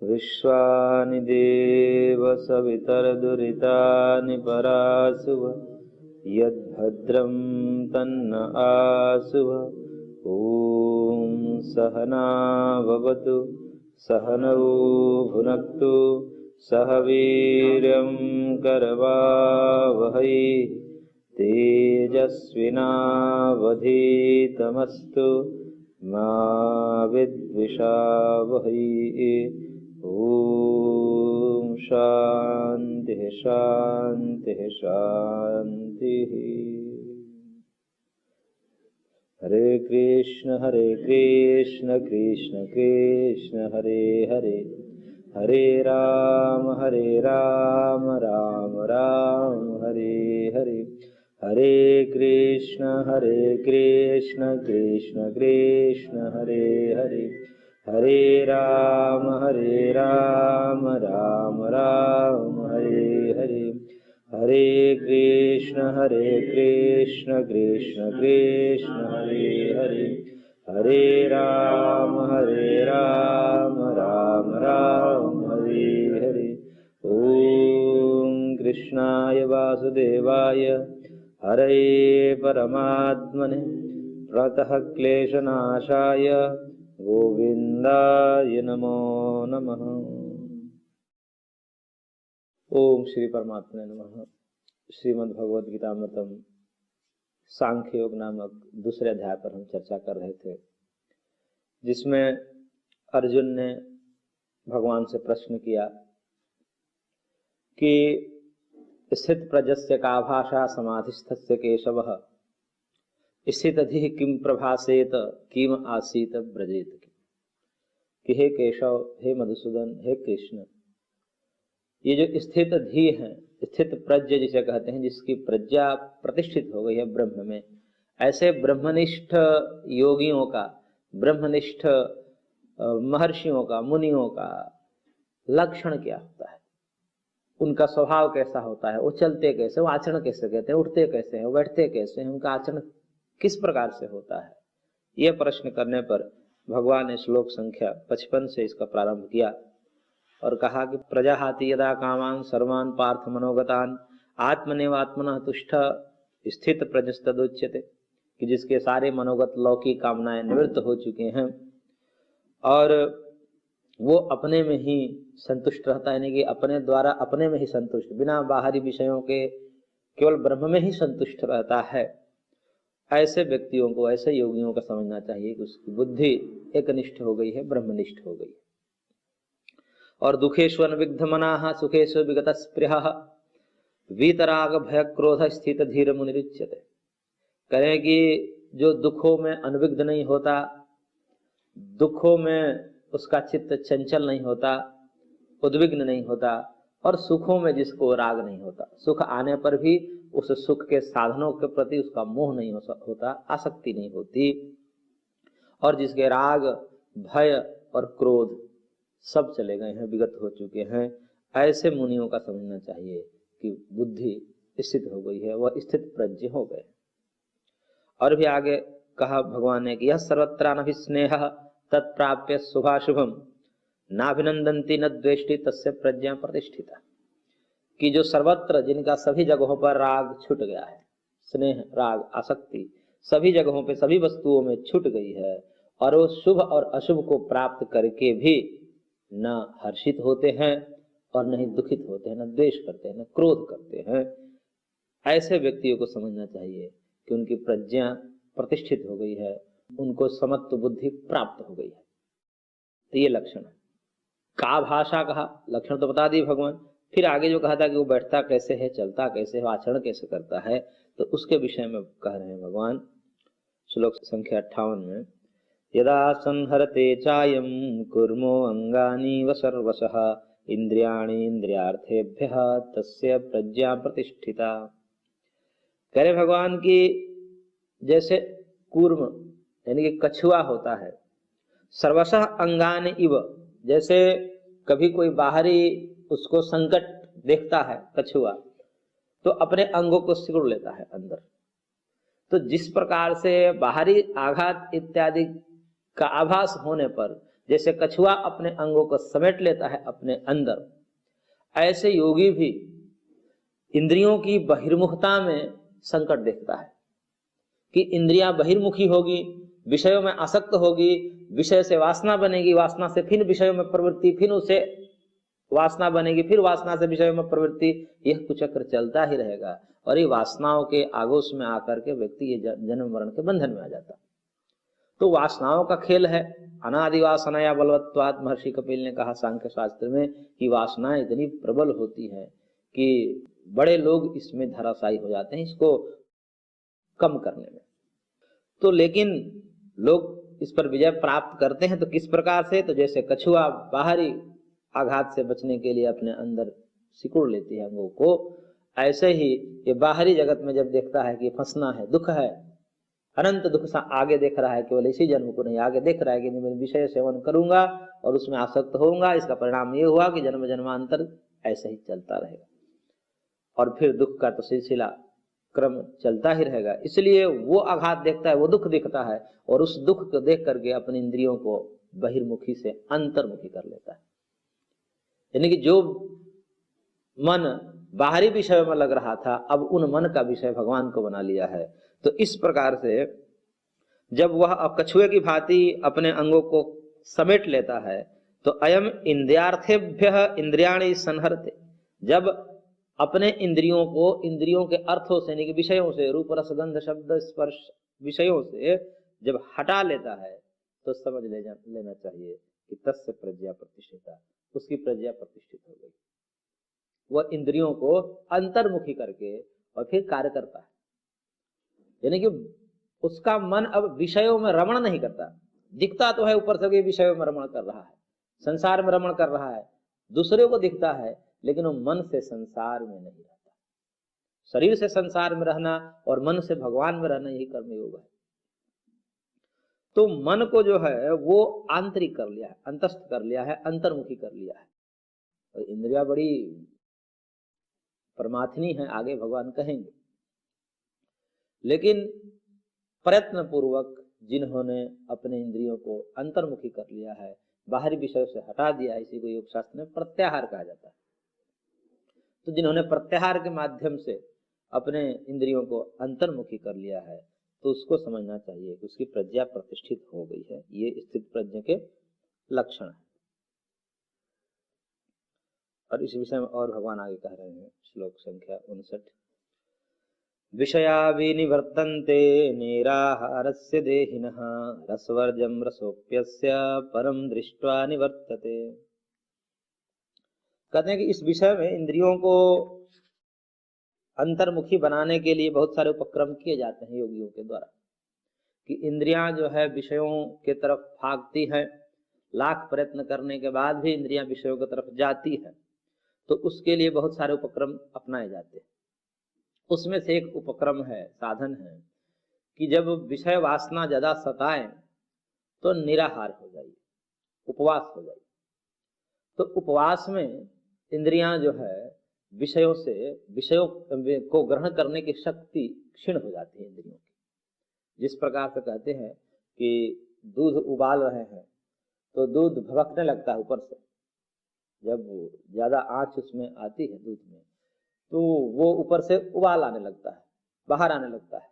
विश्वानि देव सवितरदुरितानि परासुव यद्भद्रं तन्न आसुव। ॐ सहना भवतु सहनौ भुनक्तु सह वीर्यं करवावहै तेजस्विनावधीतमस्तु मा विद्विषावहै। ओम शांति शांति शांति। हरे कृष्ण कृष्ण कृष्ण हरे हरे, हरे राम राम राम हरे हरे। हरे कृष्ण कृष्ण कृष्ण हरे हरे, हरे राम राम राम हरे हरे। हरे कृष्ण कृष्ण कृष्ण हरे हरे, हरे राम राम राम हरे हरे। ओम कृष्णाय वासुदेवाय हरे परमात्मने प्रणतः क्लेशनाशाय गोविंदाय नमो नमः। ओम श्री परमात्मने नमः। श्रीमद् भगवद गीतामृतम सांख्य योग नामक दूसरे अध्याय पर हम चर्चा कर रहे थे, जिसमें अर्जुन ने भगवान से प्रश्न किया कि स्थित प्रजस्य का भाषा समाधिस्थस्य केशवः स्थित अधि किम प्रभासेत किम आसीत ब्रजेत। कि हे केशव, हे मधुसूदन, हे कृष्ण, ये जो स्थित धी है, स्थित प्रज्ञ जिसे कहते हैं, जिसकी प्रज्ञा प्रतिष्ठित हो गई है ब्रह्म में, ऐसे ब्रह्मनिष्ठ योगियों का, ब्रह्मनिष्ठ महर्षियों का, मुनियों का लक्षण क्या होता है, उनका स्वभाव कैसा होता है, वो चलते कैसे, वो आचरण कैसे कहते हैं, उठते कैसे हैं, बैठते कैसे हैं, उनका आचरण किस प्रकार से होता है। यह प्रश्न करने पर भगवान ने श्लोक संख्या 55 से इसका प्रारंभ किया और कहा कि प्रजाहाति यदा कामान सर्वान पार्थ मनोगतान आत्मनेवात्मनः तुष्ट स्थित प्रजस्तदुच्यते। कि जिसके सारे मनोगत लौकिक कामनाएं निवृत्त हो चुके हैं और वो अपने में ही संतुष्ट रहता है, यानी कि अपने द्वारा अपने में ही संतुष्ट, बिना बाहरी विषयों के केवल ब्रह्म में ही संतुष्ट रहता है। ऐसे व्यक्तियों को, ऐसे योगियों का समझना चाहिए कि उसकी बुद्धि एकनिष्ठ हो गई है, ब्रह्मनिष्ठ हो गई है। और दुखेषु अनविग्धमनाः सुखेषु विगतस्पृहः वीतराग भय क्रोध स्थित धीर मुनिरुच्यते। करें कि जो दुखों में अनविग्ध नहीं होता, दुखों में उसका चित्त चंचल नहीं होता, उद्विग्न नहीं होता, और सुखों में जिसको राग नहीं होता, सुख आने पर भी उस सुख के साधनों के प्रति उसका मोह नहीं होता, आसक्ति नहीं होती, और जिसके राग भय और क्रोध सब चले गए हैं, विगत हो चुके हैं, ऐसे मुनियों का समझना चाहिए कि बुद्धि स्थित हो गई है, वह स्थित प्रज्ञ हो गए। और भी आगे कहा भगवान ने कि यह सर्वत्रानभिस्नेहः तत्प्राप्य शुभाशुभम नाभिनंदन्ति न द्वेष्टि तस्य प्रज्ञा प्रतिष्ठिता। कि जो सर्वत्र, जिनका सभी जगहों पर राग छूट गया है, स्नेह राग आसक्ति सभी जगहों पे, सभी वस्तुओं में छूट गई है, और वो शुभ और अशुभ को प्राप्त करके भी न हर्षित होते हैं और न ही दुखित होते हैं, न द्वेष करते हैं, न क्रोध करते हैं, ऐसे व्यक्तियों को समझना चाहिए कि उनकी प्रज्ञा प्रतिष्ठित हो गई है, उनको समत्व बुद्धि प्राप्त हो गई है। तो ये लक्षण है। का भाषा कहा, लक्षण तो बता दी भगवान, फिर आगे जो कहा था कि वो बैठता कैसे है, चलता कैसे है, आचरण कैसे करता है, तो उसके विषय में कह रहे हैं भगवान श्लोक संख्या 58 में। यदा संहरते चायम कुर्मो अंगानि व सर्वशः इंद्रियाणि इंद्रियार्थेभ्यः तस्य प्रज्ञा प्रतिष्ठिता। कह रहे भगवान की जैसे कूर्म यानी कि कछुआ होता है, सर्वशः अंगानि इव, जैसे कभी कोई बाहरी उसको संकट देखता है कछुआ, तो अपने अंगों को सिकुड़ लेता है अंदर। तो जिस प्रकार से बाहरी आघात इत्यादि का आभास होने पर जैसे कछुआ अपने अंगों को समेट लेता है अपने अंदर, ऐसे योगी भी इंद्रियों की बहिर्मुखता में संकट देखता है कि इंद्रियां बहिर्मुखी होगी, विषयों में आसक्त होगी, विषय से वासना बनेगी, वासना से फिर विषयों में प्रवृत्ति, फिर उसे वासना बनेगी, फिर वासना से विषयों में प्रवृत्ति, यह कुचक्र चलता ही रहेगा। और ये वासनाओं के आगोश में आकर के व्यक्ति ये जन्म मरण के बंधन में आ जाता। तो वासनाओं का खेल है। अनादि वासनाया बलवत्वात्, महर्षि कपिल ने कहा सांख्य शास्त्र में कि वासनाएं इतनी प्रबल होती है कि बड़े लोग इसमें धराशायी हो जाते हैं इसको कम करने में। तो लेकिन लोग इस पर विजय प्राप्त करते हैं तो किस प्रकार से? तो जैसे कछुआ बाहरी आघात से बचने के लिए अपने अंदर सिकुड़ लेती है अंगों को, ऐसे ही ये बाहरी जगत में जब देखता है कि फंसना है, दुख है, अनंत दुख सा आगे देख रहा है, केवल इसी जन्म को नहीं, आगे देख रहा है कि मैं विषय सेवन करूंगा और उसमें आसक्त होऊंगा, इसका परिणाम ये हुआ कि जन्म जन्मांतर ऐसे ही चलता रहेगा और फिर दुख का तो सिलसिला क्रम चलता ही रहेगा। इसलिए वो आघात देखता है, वो दुख दिखता है और उस दुख को देख करके अपनी इंद्रियों को बहिर्मुखी से अंतर्मुखी कर लेता है। यानी कि जो मन बाहरी विषय में लग रहा था, अब उन मन का विषय भगवान को बना लिया है। तो इस प्रकार से जब वह कछुए की भांति अपने अंगों को समेट लेता है तो अयम इंद्रियार्थेभ्य इंद्रियाणि संहरते, जब अपने इंद्रियों को इंद्रियों के अर्थों से यानी कि विषयों से, रूप रस गंध शब्द स्पर्श विषयों से जब हटा लेता है तो समझ लेना चाहिए कि तस्य प्रज्ञा प्रतिष्ठिता, उसकी प्रज्ञा प्रतिष्ठित हो गई। वह इंद्रियों को अंतर्मुखी करके और फिर कार्य करता है। यानी कि उसका मन अब विषयों में रमण नहीं करता। दिखता तो है ऊपर से विषयों में रमण कर रहा है, संसार में रमण कर रहा है, दूसरे को दिखता है, लेकिन वो मन से संसार में नहीं रहता। शरीर से संसार में रहना और मन से भगवान में रहना, यही कर्मयोग है। तो मन को जो है वो आंतरिक कर लिया है, अंतस्थ कर लिया है, अंतर्मुखी कर लिया है। और इंद्रिया बड़ी परमात्मी है, आगे भगवान कहेंगे। लेकिन प्रयत्न पूर्वक जिन्होंने अपने इंद्रियों को अंतर्मुखी कर लिया है, बाहरी विषयों से हटा दिया, इसी को योग शास्त्र में प्रत्याहार कहा जाता है। तो जिन्होंने प्रत्याहार के माध्यम से अपने इंद्रियों को अंतर्मुखी कर लिया है तो उसको समझना चाहिए कि उसकी प्रज्ञा प्रतिष्ठित हो गई है। ये स्थित प्रज्ञा के लक्षण है। और इस विषय में और भगवान आगे कह रहे हैं, श्लोक संख्या 59, विषया विनिवर्तन्ते निराहारस्य देहिनः रसवर्जं रसोप्यस्य परम दृष्ट्वा निवर्तते। कहते हैं कि इस विषय में इंद्रियों को अंतर्मुखी बनाने के लिए बहुत सारे उपक्रम किए जाते हैं योगियों के द्वारा, कि इंद्रियां जो है विषयों के तरफ भागती है, लाख प्रयत्न करने के बाद भी इंद्रियां विषयों की तरफ जाती है, तो उसके लिए बहुत सारे उपक्रम अपनाए जाते हैं। उसमें से एक उपक्रम है, साधन है, कि जब विषय वासना ज्यादा सताए तो निराहार हो जाइए, उपवास हो जाइए। तो उपवास में इंद्रियां जो है विषयों को ग्रहण करने की शक्ति क्षीण हो जाती है इंद्रियों की। जिस प्रकार से कहते हैं कि दूध उबाल रहे हैं तो दूध भभकने लगता है ऊपर से, जब ज्यादा आंच उसमें आती है दूध में तो वो ऊपर से उबाल आने लगता है, बाहर आने लगता है।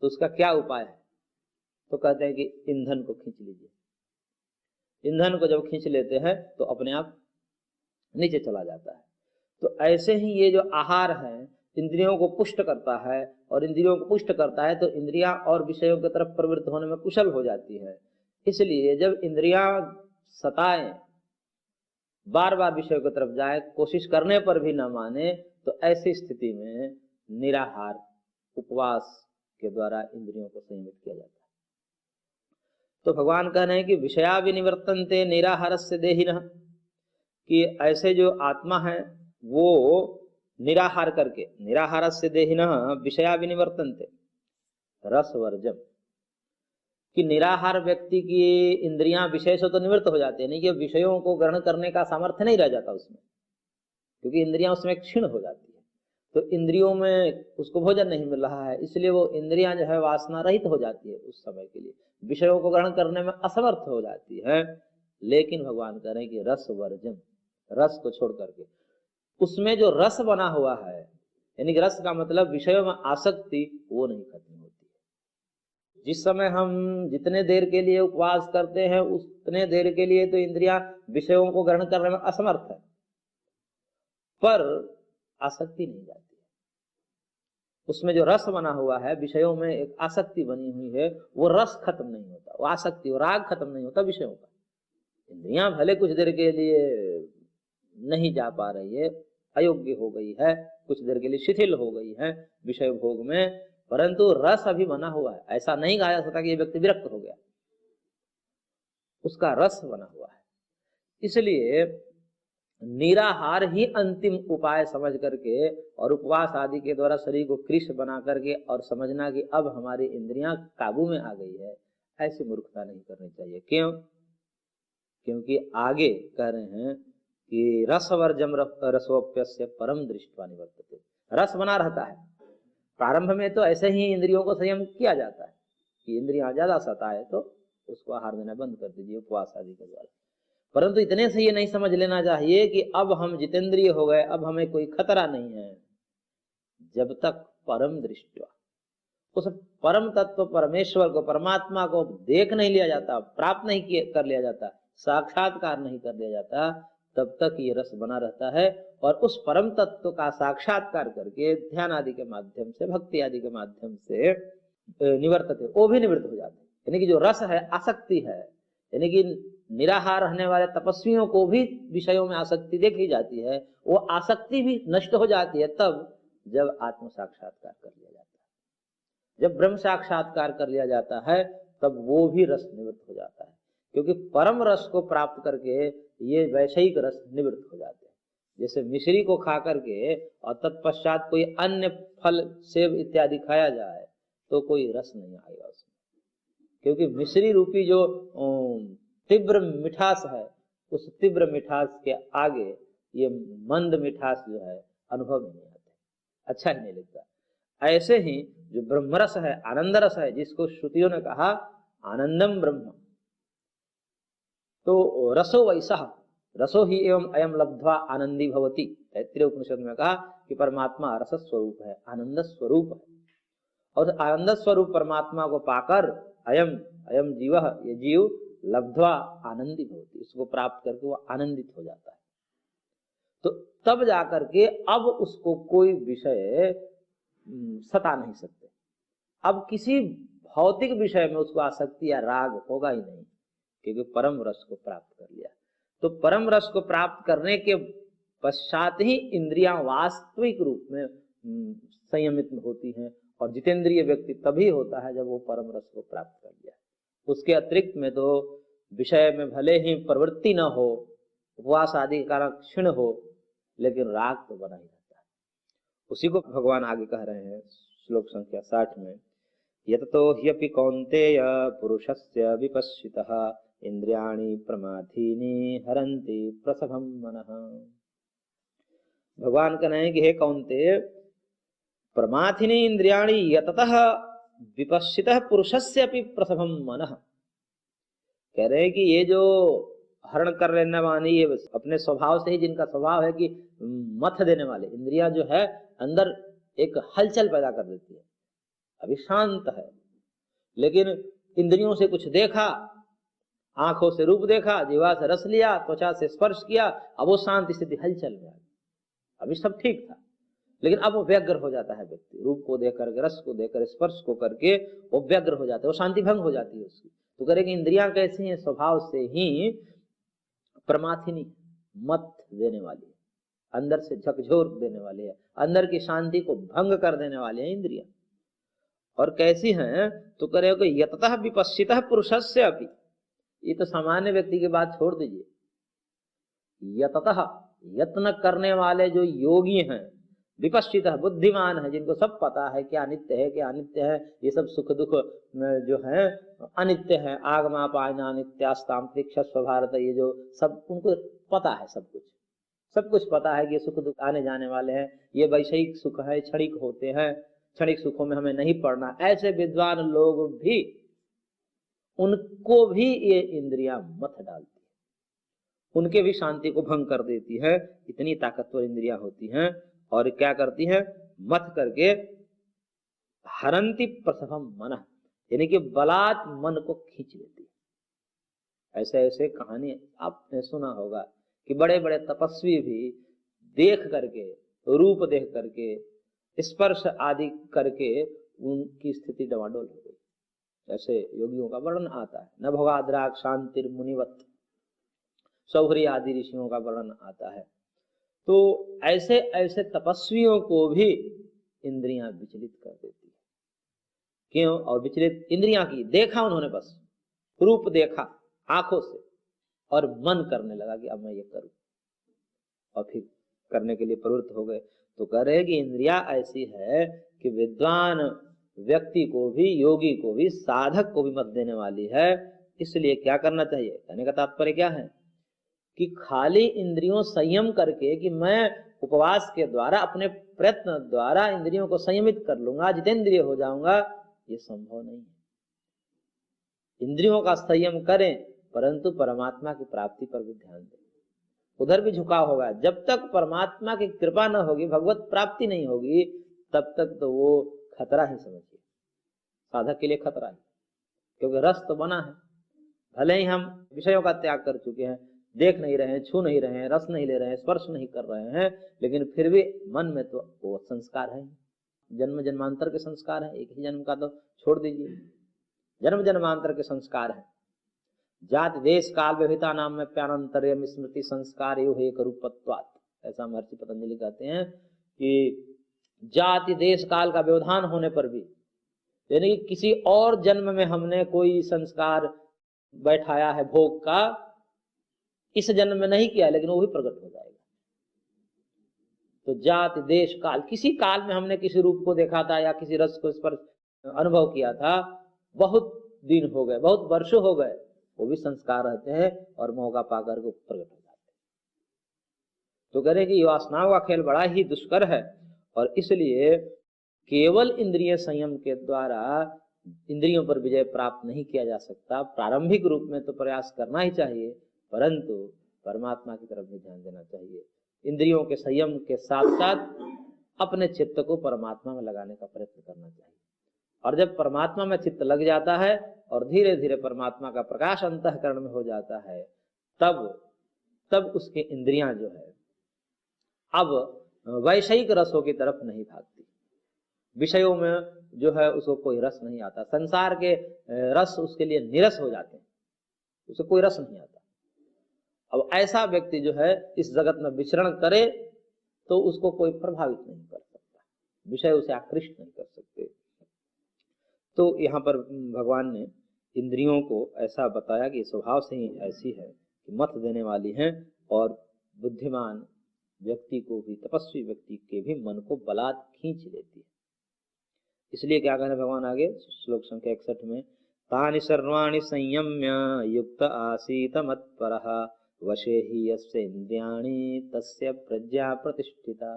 तो उसका क्या उपाय है? तो कहते हैं कि ईंधन को खींच लीजिए। ईंधन को जब खींच लेते हैं तो अपने आप नीचे चला जाता है। तो ऐसे ही ये जो आहार है इंद्रियों को पुष्ट करता है, और इंद्रियों को पुष्ट करता है तो इंद्रियां और विषयों की तरफ प्रवृत्त होने में कुशल हो जाती है। इसलिए जब इंद्रियां सताएं, बार बार विषयों की तरफ जाए, कोशिश करने पर भी न माने, तो ऐसी स्थिति में निराहार उपवास के द्वारा इंद्रियों को संयमित किया जाता है। तो भगवान कह रहे हैं कि विषया विनिवर्तन्ते निराहारस्य देहिनः, कि ऐसे जो आत्मा है वो निराहार करके, निराहारस्य देहिनः विषया विनिवर्तन्ते रसवर्जम, कि निराहार व्यक्ति की इंद्रियां विषय से तो निवृत्त हो जाती है, नहीं कि विषयों को ग्रहण करने का सामर्थ्य नहीं रह जाता उसमें। क्योंकि इंद्रियां उसमें क्षीण हो जाती है। तो इंद्रियों में उसको भोजन नहीं मिल रहा है, इसलिए वो इंद्रियां जो है वासना रहित हो जाती है उस समय के लिए, विषयों को ग्रहण करने में असमर्थ हो जाती है। लेकिन भगवान कह रहे हैं कि रस वर्जन, रस को छोड़ करके उसमें जो रस बना हुआ है, यानी कि रस का मतलब विषयों में आसक्ति, वो नहीं खत्म होती है। जिस समय हम जितने देर के लिए उपवास करते हैं उतने देर के लिए तो इंद्रियां विषयों को ग्रहण करने में असमर्थ है, पर आसक्ति नहीं जाती है। उसमें जो रस बना हुआ है, विषयों में एक आसक्ति बनी हुई है, वो रस खत्म नहीं होता, वो आसक्ति और राग खत्म नहीं होता विषयों का। इंद्रियां भले कुछ देर के लिए नहीं जा पा रही है, अयोग्य हो गई है, कुछ देर के लिए शिथिल हो गई है विषय भोग में, परंतु रस अभी बना हुआ है। ऐसा नहीं कहा जा सकता कि ये व्यक्ति विरक्त हो गया, उसका रस बना हुआ है। इसलिए निराहार ही अंतिम उपाय समझ करके और उपवास आदि के द्वारा शरीर को कृष्ण बना करके और समझना कि अब हमारी इंद्रियां काबू में आ गई है, ऐसी मूर्खता नहीं करनी चाहिए। क्यों? क्योंकि आगे कह रहे हैं कि रसवर्जम रसोप्यस्य परम दृष्टवा निवर्तते। रस बना रहता है। प्रारंभ में तो ऐसे ही इंद्रियों को संयम किया जाता है कि इंद्रियां ज्यादा सताए तो उसको आहार देना बंद कर दीजिए उपवास आदि के द्वारा, परंतु इतने से ये नहीं समझ लेना चाहिए कि अब हम जितेंद्रिय हो गए, अब हमें कोई खतरा नहीं है। जब तक परम दृष्टि, उस परम तत्व परमेश्वर को, परमात्मा को देख नहीं लिया जाता, प्राप्त नहीं कर लिया जाता, साक्षात्कार नहीं कर लिया जाता, तब तक ये रस बना रहता है। और उस परम तत्व का साक्षात्कार करके ध्यान आदि के माध्यम से, भक्ति आदि के माध्यम से निवर्तते, वो भी निवृत्त हो जाते हैं। यानी कि जो रस है, आसक्ति है, यानी कि निराहार रहने वाले तपस्वियों को भी विषयों में आसक्ति देखी जाती है, वो आसक्ति भी नष्ट हो जाती है तब जब आत्म साक्षात्कार कर लिया जाता है। जब ब्रह्म साक्षात्कार कर लिया जाता है तब वो भी रस निवृत्त हो जाता है, क्योंकि परम रस को प्राप्त करके ये वैषयिक रस निवृत्त हो जाते हैं। जैसे मिश्री को खा करके और तत्पश्चात कोई अन्य फल, सेब इत्यादि खाया जाए तो कोई रस नहीं आएगा उसमें, क्योंकि मिश्री रूपी जो तीव्र मिठास है, उस तीव्र मिठास के आगे ये मंद मिठास जो है अनुभव नहीं आते, अच्छा ही नहीं लगता। ऐसे ही जो ब्रह्मरस है, आनंद रस है, जिसको श्रुतियों ने कहा आनंदम ब्रह्म, तो रसो वैसा, रसो ही एवं अयम लब्ध्वा आनंदी भवति। तैत्तिरीय उपनिषद में कहा कि परमात्मा रस स्वरूप है, आनंद स्वरूप है, और आनंद स्वरूप परमात्मा को पाकर अयम जीव, ये जीव लब्ध्वा आनंदी भवति, उसको प्राप्त करके वो आनंदित हो जाता है। तो तब जाकर के अब उसको कोई विषय सता नहीं सकते। अब किसी भौतिक विषय में उसको आसक्ति या राग होगा ही नहीं, क्योंकि परम रस को प्राप्त कर लिया। तो परम रस को प्राप्त करने के पश्चात ही इंद्रियां वास्तविक रूप में संयमित होती हैं, और जितेंद्रिय व्यक्ति तभी होता है जब वो परम रस को प्राप्त कर लिया। उसके अतिरिक्त में तो विषय में भले ही प्रवृत्ति न हो, उपवास आदि के कारण क्षीण हो, लेकिन राग तो बना ही रहता है। उसी को भगवान आगे कह रहे हैं श्लोक संख्या 60 में, यततो ह्यपि कौन्तेय पुरुषस्य विपश्चितः इंद्रियाणि प्रमाथीनि हरन्ति प्रसभं मनः। भगवान कह रहे हैं कि हे कौन्तेय, प्रमाथिनी इंद्रियाणि यततः विपश्चितः पुरुषस्य अपि प्रसभं मनः। कह रहे हैं कि ये जो हरण कर लेने वाली, ये अपने स्वभाव से ही, जिनका स्वभाव है कि मथ देने वाले, इंद्रियां जो है अंदर एक हलचल पैदा कर देती है, अभी शांत है, लेकिन इंद्रियों से कुछ देखा, आंखों से रूप देखा, जीवा से रस लिया, त्वचा से स्पर्श किया, अब वो शांत स्थिति, हलचल में आ गई। अभी सब ठीक था, लेकिन अब वो व्यग्र हो जाता है व्यक्ति, रूप को देख करके, रस को देख कर, स्पर्श को करके वो व्यग्र हो जाता है, वो शांति भंग हो जाती है उसकी। तो करेंगे इंद्रियां कैसी हैं, स्वभाव से ही प्रमाथिनी, मत देने वाली है, अंदर से झकझोर देने वाली है, अंदर की शांति को भंग कर देने वाली है इंद्रियां। और कैसी हैं, तो करेगा यततः विपश्चितः पुरुषस्य अपि, ये तो सामान्य व्यक्ति की बात छोड़ दीजिए, यततः, यत्न करने वाले जो योगी हैं, विपश्चितः, बुद्धिमान है, जिनको सब पता है क्या नित्य है क्या अनित्य है, ये सब सुख दुख जो है अनित्य है, आगमापायना नित्यास्ताम तिक्षस्व भारत, ये जो सब उनको पता है सब कुछ, सब कुछ पता है कि ये सुख दुख आने जाने वाले हैं, ये वैषयिक सुख है, क्षणिक होते हैं, क्षणिक सुखों में हमें नहीं पड़ना। ऐसे विद्वान लोग भी, उनको भी ये इंद्रियां मत डालती है, उनके भी शांति को भंग कर देती है। इतनी ताकतवर इंद्रियां होती हैं। और क्या करती है? मत करके हरंती प्रसभम मन, यानी कि बलात् मन को खींच लेती है। ऐसे ऐसे कहानी आपने सुना होगा कि बड़े बड़े तपस्वी भी देख करके, रूप देख करके, स्पर्श आदि करके उनकी स्थिति डवाडोल हो गई। ऐसे योगियों का वर्णन आता है। न भोगाद्राग शांतिर मुनिवत, सौहरी आदि ऋषियों का वर्णन आता है। तो ऐसे ऐसे तपस्वियों को भी इंद्रियां विचलित कर देती है। क्यों? और विचलित इंद्रियां की, देखा उन्होंने, बस रूप देखा आंखों से और मन करने लगा कि अब मैं ये करूं, और फिर करने के लिए प्रवृत्त हो गए। तो कह रहे कि इंद्रिया ऐसी है कि विद्वान व्यक्ति को भी, योगी को भी, साधक को भी मत देने वाली है। इसलिए क्या करना चाहिए? कहने का तात्पर्य क्या है कि खाली इंद्रियों संयम करके कि मैं उपवास के द्वारा, अपने प्रयत्न द्वारा इंद्रियों को संयमित कर लूंगा, जितेंद्रिय हो जाऊंगा, ये संभव नहीं है। इंद्रियों का संयम करें, परंतु परमात्मा की प्राप्ति पर भी ध्यान दें, उधर भी झुकाव होगा। जब तक परमात्मा की कृपा न होगी, भगवत प्राप्ति नहीं होगी, तब तक तो वो खतरा ही समझिए, साधक के लिए खतरा है। क्योंकि रस तो बना है, भले ही हम विषयों का त्याग कर चुके हैं, देख नहीं रहे हैं, छू नहीं रहे हैं, रस नहीं ले रहे हैं, स्पर्श नहीं कर रहे हैं, लेकिन फिर भी मन में तो वो संस्कार है, जन्म जन्मांतर के संस्कार है। एक ही जन्म का तो छोड़ दीजिए, जन्म जन्मांतर के संस्कार है। जाति देश काल व्यभिता नाम में प्यानंतर्य स्मृति संस्कार यो हे करूपत्वात्, ऐसा महर्षि पतंजलि कहते हैं कि जाति देश काल का व्यवधान होने पर भी, यानी कि किसी और जन्म में हमने कोई संस्कार बैठाया है भोग का, इस जन्म में नहीं किया, लेकिन वो भी प्रकट हो जाएगा। तो जाति देश काल, किसी काल में हमने किसी रूप को देखा था या किसी रस को इस पर अनुभव किया था, बहुत दिन हो गए, बहुत वर्षों हो गए, वो भी संस्कार रहते हैं और मौका पाकर के प्रकट हो जाते हैं। तो कह रहे कि वासनाओं का खेल बड़ा ही दुष्कर है, और इसलिए केवल इंद्रिय संयम के द्वारा इंद्रियों पर विजय प्राप्त नहीं किया जा सकता। प्रारंभिक रूप में तो प्रयास करना ही चाहिए, परंतु परमात्मा की तरफ भी ध्यान देना चाहिए। इंद्रियों के संयम के साथ साथ अपने चित्त को परमात्मा में लगाने का प्रयत्न करना चाहिए। और जब परमात्मा में चित्त लग जाता है और धीरे धीरे परमात्मा का प्रकाश अंतःकरण में हो जाता है, तब उसके इंद्रियां जो है अब वैषयिक रसों की तरफ नहीं भागती। विषयों में जो है उसको कोई रस नहीं आता, संसार के रस उसके लिए निरस हो जाते हैं, उसे कोई रस नहीं आता। अब ऐसा व्यक्ति जो है इस जगत में विचरण करे तो उसको कोई प्रभावित नहीं कर सकता, विषय उसे आकृष्ट नहीं कर सकते। तो यहाँ पर भगवान ने इंद्रियों को ऐसा बताया कि स्वभाव से ही ऐसी है कि मत देने वाली हैं, और बुद्धिमान व्यक्ति को भी, तपस्वी व्यक्ति के भी मन को बलात् खींच लेती है। इसलिए क्या कहने भगवान आगे श्लोक संख्या 61 में, तानि सर्वाणि संयम्य युक्त आसीत मत्परः वशे हि यस्य इंद्रियाणि तस्य प्रज्ञा प्रतिष्ठिता।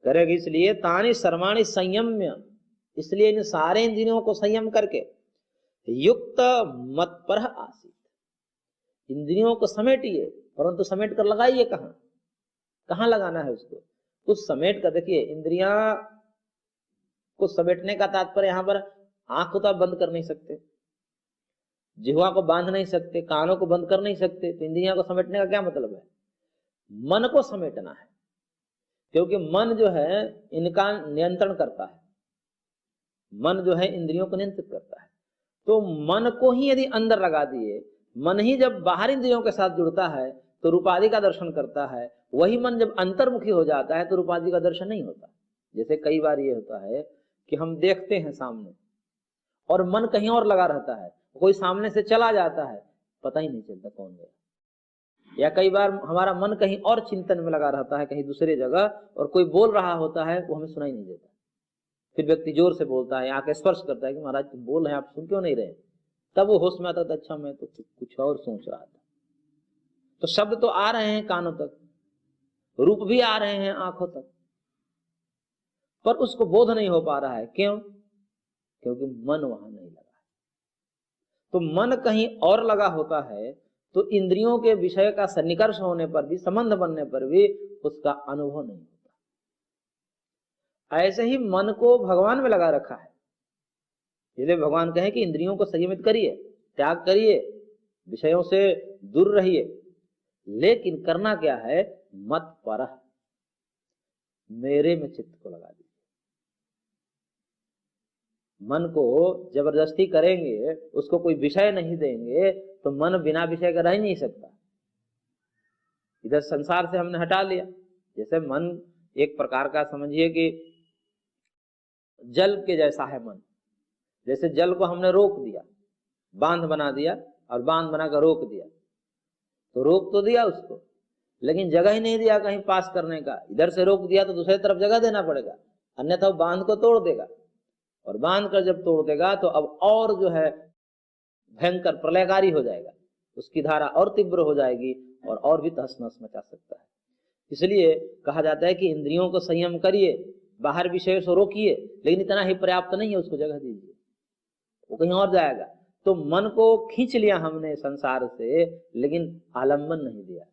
करेगी इसलिए तानि सर्वाणि संयम्य, इसलिए इन सारे इंद्रियों को संयम करके युक्त मत्परः आसीत, इंद्रियों को समेटिए, परंतु समेट कर लगाइए कहाँ, कहाँ लगाना है उसको, उस समेट कर। देखिए इंद्रियां को समेटने का तात्पर्य यहाँ पर आंख को तो आप बंद कर नहीं सकते, जिह्वा को बांध नहीं सकते, कानों को बंद कर नहीं सकते, तो इंद्रियां को समेटने का क्या मतलब है? मन को समेटना है, क्योंकि मन जो है इनका नियंत्रण करता है, मन जो है इंद्रियों को नियंत्रित करता है। तो मन को ही यदि अंदर लगा दिए, मन ही जब बाहर इंद्रियों के साथ जुड़ता है तो रूपादि का दर्शन करता है, वही मन जब अंतर्मुखी हो जाता है तो रूपादि का दर्शन नहीं होता। जैसे कई बार ये होता है कि हम देखते हैं सामने और मन कहीं और लगा रहता है, कोई सामने से चला जाता है, पता ही नहीं चलता कौन गया। या कई बार हमारा मन कहीं और चिंतन में लगा रहता है, कहीं दूसरी जगह, और कोई बोल रहा होता है, वो हमें सुनाई नहीं देता। फिर व्यक्ति जोर से बोलता है, आके स्पर्श करता है कि महाराज तुम बोल रहे हैं, आप सुन क्यों नहीं रहे? तब वो होश में आता था, अच्छा मैं तो कुछ और सोच रहा था। तो शब्द तो आ रहे हैं कानों तक, रूप भी आ रहे हैं आंखों तक, पर उसको बोध नहीं हो पा रहा है। क्यों? क्योंकि मन वहां नहीं लगा है। तो मन कहीं और लगा होता है तो इंद्रियों के विषय का सन्निकर्ष होने पर भी, संबंध बनने पर भी उसका अनुभव नहीं होता। ऐसे ही मन को भगवान में लगा रखा है, इसलिए भगवान कहे कि इंद्रियों को संयमित करिए, त्याग करिए, विषयों से दूर रहिए। लेकिन करना क्या है? मत परह, मेरे में चित्त को लगा दीजिए। मन को जबरदस्ती करेंगे, उसको कोई विषय नहीं देंगे तो मन बिना विषय का रह नहीं सकता। इधर संसार से हमने हटा लिया, जैसे मन एक प्रकार का समझिए कि जल के जैसा है मन। जैसे जल को हमने रोक दिया, बांध बना दिया और बांध बनाकर रोक दिया, तो रोक तो दिया उसको, लेकिन जगह ही नहीं दिया कहीं पास करने का। इधर से रोक दिया तो दूसरी तरफ जगह देना पड़ेगा, अन्यथा वो बांध को तोड़ देगा। और बांध कर जब तोड़ देगा तो अब और जो है भयंकर प्रलयकारी हो जाएगा, उसकी धारा और तीव्र हो जाएगी और भी तहस नहस मचा सकता है। इसलिए कहा जाता है कि इंद्रियों को संयम करिए, बाहर विषय से रोकिए, लेकिन इतना ही पर्याप्त नहीं है, उसको जगह दीजिए, वो कहीं और जाएगा। तो मन को खींच लिया हमने संसार से, लेकिन आलम्बन नहीं दिया,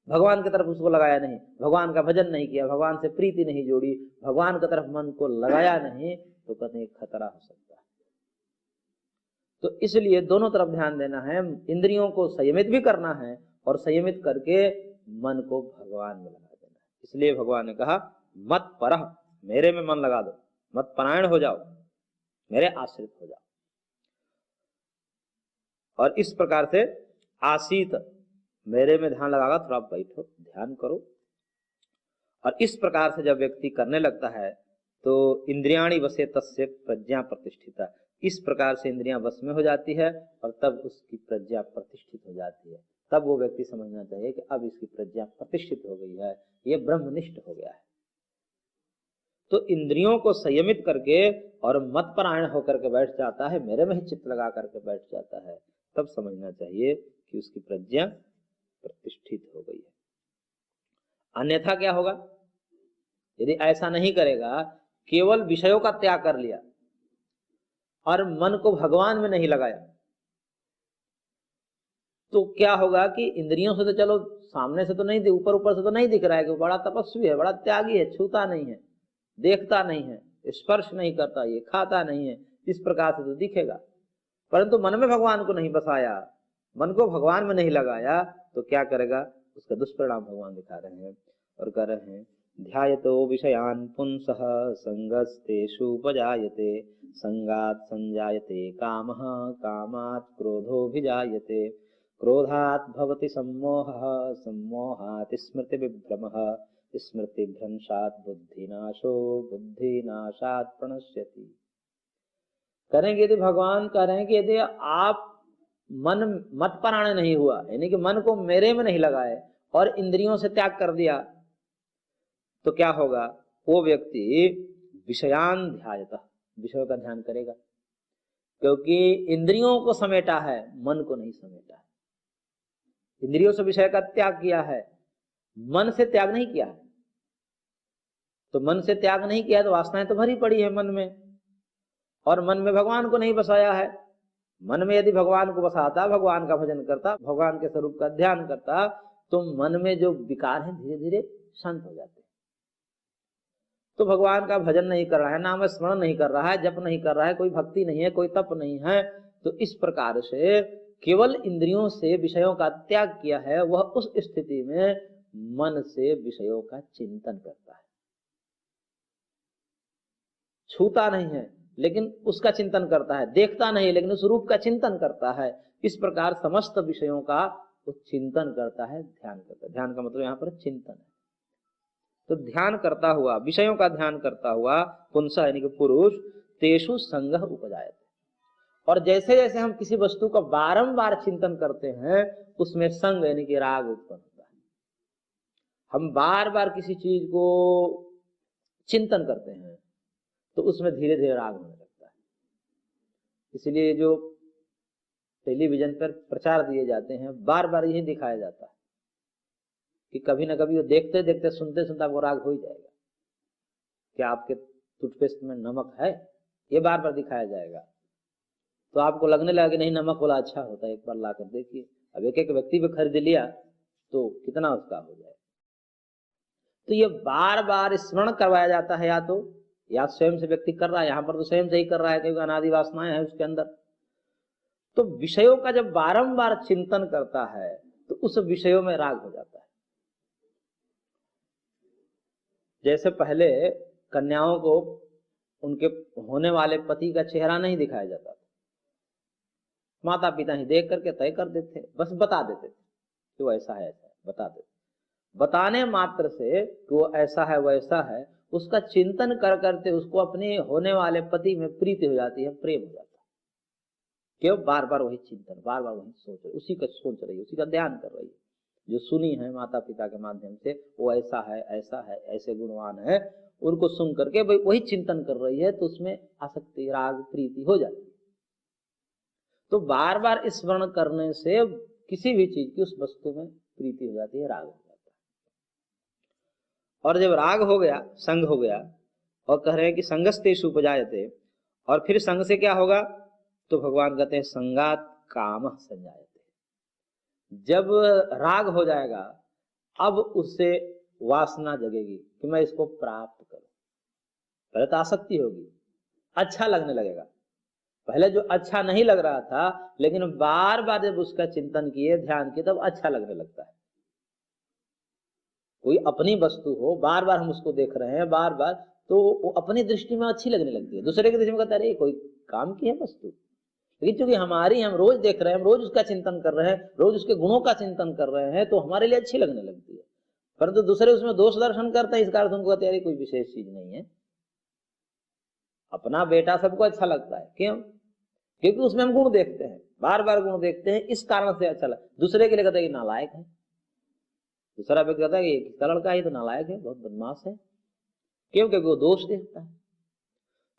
भगवान की तरफ उसको लगाया नहीं, भगवान का भजन नहीं किया, भगवान से प्रीति नहीं जोड़ी, भगवान की तरफ मन को लगाया नहीं, तो कहीं खतरा हो सकता है। तो इसलिए दोनों तरफ ध्यान देना है, इंद्रियों को संयमित भी करना है और संयमित करके मन को भगवान में लगा देना है। इसलिए भगवान ने कहा मत परह, मेरे में मन लगा दो, मत परायण हो जाओ, मेरे आश्रित हो जाओ। और इस प्रकार से आसीत, मेरे में ध्यान लगाकर थोड़ा बैठो, ध्यान करो। और इस प्रकार से जब व्यक्ति करने लगता है तो इंद्रियाणि वसे तस्य प्रज्ञा प्रतिष्ठिता, इस प्रकार से इंद्रियां वश में हो जाती है और तब उसकी प्रज्ञा प्रतिष्ठित हो जाती है। तब वो व्यक्ति समझना चाहिए कि अब इसकी प्रज्ञा प्रतिष्ठित हो गई है, ये ब्रह्मनिष्ठ हो गया है। तो इंद्रियों को संयमित करके और मत परायण होकर के बैठ जाता है, मेरे में ही चित्त लगा करके बैठ जाता है, तब समझना चाहिए कि उसकी प्रज्ञा प्रतिष्ठित हो गई है। अन्यथा क्या होगा? यदि ऐसा नहीं करेगा, केवल विषयों का त्याग कर लिया और मन को भगवान में नहीं लगाया, तो क्या होगा कि इंद्रियों से तो चलो सामने से तो नहीं, ऊपर ऊपर से तो नहीं दिख रहा है कि बड़ा तपस्वी है, बड़ा त्यागी है, छूता नहीं है, देखता नहीं है, स्पर्श नहीं करता, ये खाता नहीं है, इस प्रकार से तो दिखेगा, परंतु मन में भगवान को नहीं बसाया, मन को भगवान में नहीं लगाया, तो क्या करेगा? उसका दुष्परिणाम भगवान दिखा रहे हैं और कह रहे हैं ध्यायतो विषयान् पुंसः संगस्तेषुपजायते संगात् संजायते कामः कामात् क्रोधोऽभिजायते क्रोधात् भवति सम्मोहः सम्मोहात् स्मृतिविभ्रमः स्मृतिभ्रंशात् बुद्धिनाशो बुद्धिनाशात् प्रणश्यति। करेंगे यदि भगवान कह रहे हैं कि यदि आप मन मत परायण नहीं हुआ, यानी कि मन को मेरे में नहीं लगाए और इंद्रियों से त्याग कर दिया, तो क्या होगा? वो व्यक्ति विषयान ध्यायतः, विषयों का ध्यान करेगा, क्योंकि इंद्रियों को समेटा है, मन को नहीं समेटा है। इंद्रियों से विषय का त्याग किया है, मन से त्याग नहीं किया है। तो मन से त्याग नहीं किया तो वासनाएं तो भरी पड़ी है मन में, और मन में भगवान को नहीं बसाया है। मन में यदि भगवान को बसाता, भगवान का भजन करता, भगवान के स्वरूप का ध्यान करता, तो मन में जो विकार है धीरे धीरे शांत हो जाते। तो भगवान का भजन नहीं कर रहा है, नाम स्मरण नहीं कर रहा है, जप नहीं कर रहा है, कोई भक्ति नहीं है, कोई तप नहीं है, तो इस प्रकार से केवल इंद्रियों से विषयों का त्याग किया है, वह उस स्थिति में मन से विषयों का चिंतन करता है। छूता नहीं है लेकिन उसका चिंतन करता है, देखता नहीं लेकिन उस रूप का चिंतन करता है। इस प्रकार समस्त विषयों का वो चिंतन करता है, ध्यान करता है। ध्यान का मतलब यहाँ पर चिंतन है। तो ध्यान करता हुआ, विषयों का ध्यान करता हुआ पुंसा यानी कि पुरुष तेषु संगः उपजायते, और जैसे जैसे हम किसी वस्तु का बारंबार चिंतन करते हैं उसमें संग यानी कि राग उत्पन्न होता है। हम बार बार किसी चीज को चिंतन करते हैं तो उसमें धीरे धीरे राग होने लगता है। इसलिए जो टेलीविजन पर प्रचार दिए जाते हैं बार बार यही दिखाया जाता है कि कभी ना कभी वो देखते देखते सुनते सुनते आपको राग हो ही जाएगा। क्या आपके टूथपेस्ट में नमक है, ये बार बार दिखाया जाएगा, तो आपको लगने लगा कि नहीं नमक वाला अच्छा होता है, एक बार ला कर देखिए। अब एक एक व्यक्ति पे खरीद लिया तो कितना उसका हो जाए। तो ये बार बार स्मरण करवाया जाता है, या स्वयं से व्यक्ति कर रहा है, यहाँ पर तो स्वयं से ही कर रहा है क्योंकि अनादि वासनाएं है उसके अंदर। तो विषयों का जब बारंबार चिंतन करता है तो उस विषयों में राग हो जाता है। जैसे पहले कन्याओं को उनके होने वाले पति का चेहरा नहीं दिखाया जाता था, माता पिता ही देख करके तय कर देते, बस बता देते थे कि वो ऐसा है ऐसा है, बता देते। बताने मात्र से कि वो ऐसा है वैसा है, उसका चिंतन कर करते उसको अपने होने वाले पति में प्रीति हो जाती है, प्रेम हो जाता है। क्यों? बार बार वही चिंतन, बार बार वही सोच रही, उसी का सोच रही, उसी का ध्यान कर रही है। जो सुनी है माता पिता के माध्यम से, वो ऐसा है ऐसा है, ऐसे गुणवान है, उनको सुन करके भाई वही चिंतन कर रही है, तो उसमें आसक्ति राग प्रीति हो जाती है। तो बार बार स्मरण करने से किसी भी चीज की उस वस्तु में प्रीति हो जाती है, राग हो जाता है। और जब राग हो गया, संग हो गया, और कह रहे हैं कि संगस्तेषु उपजायते, और फिर संग से क्या होगा? तो भगवान कहते हैं संगात कामः संजायते। जब राग हो जाएगा, अब उससे वासना जगेगी कि मैं इसको प्राप्त करूं। पहले तो आसक्ति होगी, अच्छा लगने लगेगा। पहले जो अच्छा नहीं लग रहा था, लेकिन बार बार जब उसका चिंतन किए, ध्यान किए, तब अच्छा लगने लगता है। कोई अपनी वस्तु हो, बार बार हम उसको देख रहे हैं, बार बार, तो वो अपनी दृष्टि में अच्छी लगने लगती है। दूसरे की दृष्टि में कहता है अरे कोई काम की है वस्तु, लेकिन चूंकि हमारी, हम रोज देख रहे हैं, हम रोज उसका चिंतन कर रहे हैं, रोज उसके गुणों का चिंतन कर रहे हैं, तो हमारे लिए अच्छी लगने लगती है। परंतु दूसरे उसमें दोष दर्शन करते हैं, इस कारण उनको कहते हैं कोई विशेष चीज नहीं है। अपना बेटा सबको अच्छा लगता है, क्यों? क्योंकि उसमें हम गुण देखते हैं, बार बार गुण देखते हैं, इस कारण से अच्छा लगता है। दूसरे के लिए कहते हैं कि नालायक है, दूसरा व्यक्ति कहता है कि इसका लड़का ही तो नालायक है, बहुत बदमाश है, क्यों? क्योंकि वो दोष देखता है।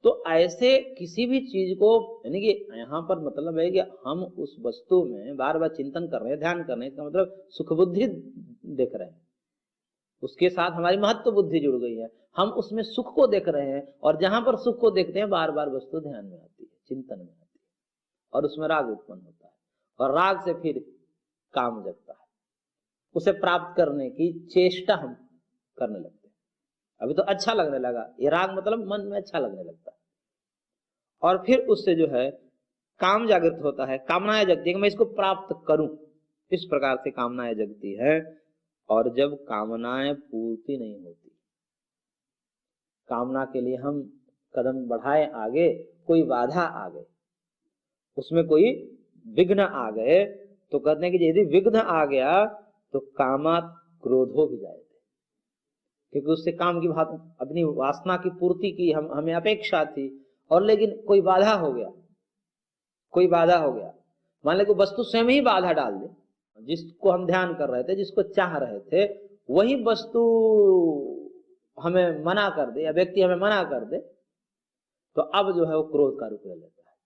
तो ऐसे किसी भी चीज को, यानी कि यहाँ पर मतलब है कि हम उस वस्तु में बार बार चिंतन कर रहे हैं, ध्यान कर रहे हैं, इसका मतलब सुख बुद्धि देख रहे हैं, उसके साथ हमारी महत्व बुद्धि जुड़ गई है, हम उसमें सुख को देख रहे हैं, और जहां पर सुख को देखते हैं बार बार वस्तु ध्यान में आती है, चिंतन में आती है, और उसमें राग उत्पन्न होता है, और राग से फिर काम जगता है, उसे प्राप्त करने की चेष्टा हम करने लगते हैं। अभी तो अच्छा लगने लगा, ये राग मतलब मन में अच्छा लगने लगता है, और फिर उससे जो है काम जागृत होता है, कामनाएं जगती है कि मैं इसको प्राप्त करूं, इस प्रकार से कामनाएं जगती है। और जब कामनाएं पूर्ति नहीं होती, कामना के लिए हम कदम बढ़ाए आगे, कोई बाधा आ गए, उसमें कोई विघ्न आ गए, तो कहते हैं कि यदि विघ्न आ गया तो कामात् क्रोधो भी जाए, क्योंकि उससे काम की बात, अपनी वासना की पूर्ति की हमें अपेक्षा थी, और लेकिन कोई बाधा हो गया, कोई बाधा हो गया, मान ले कोई वस्तु स्वयं ही बाधा डाल दे, जिसको हम ध्यान कर रहे थे, जिसको चाह रहे थे, वही वस्तु हमें मना कर दे, या व्यक्ति हमें मना कर दे, तो अब जो है वो क्रोध का रूप ले लेता है।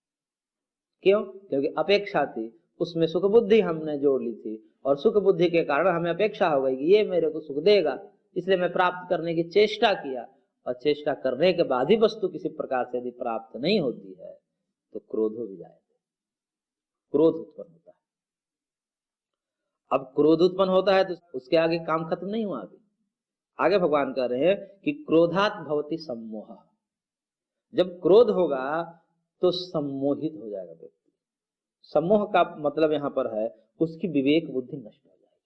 क्यों? क्योंकि अपेक्षा थी, उसमें सुख बुद्धि हमने जोड़ ली थी, और सुख बुद्धि के कारण हमें अपेक्षा हो गई कि ये मेरे को सुख देगा, इसलिए मैं प्राप्त करने की चेष्टा किया, और चेष्टा करने के बाद ही वस्तु किसी प्रकार से यदि प्राप्त नहीं होती है तो क्रोध हो भी जाए, क्रोध उत्पन्न होता है। अब क्रोध उत्पन्न होता है तो उसके आगे काम खत्म नहीं हुआ। अभी आगे भगवान कह रहे हैं कि क्रोधात भवति सम्मोह, जब क्रोध होगा तो सम्मोहित हो जाएगा व्यक्ति। सम्मोह का मतलब यहां पर है उसकी विवेक बुद्धि नष्ट हो जाएगी,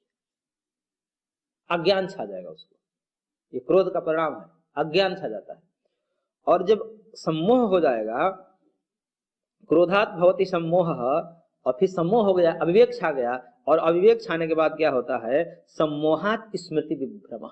अज्ञान छा जाएगा उसको, ये क्रोध का परिणाम है, अज्ञान छा जाता है। और जब सम्मोह हो जाएगा, क्रोधात भवति सम्मोह, और फिर सम्मोह हो गया, अविवेक छा गया, और अविवेक छाने के बाद क्या होता है? सम्मोहात स्मृति विभ्रमा,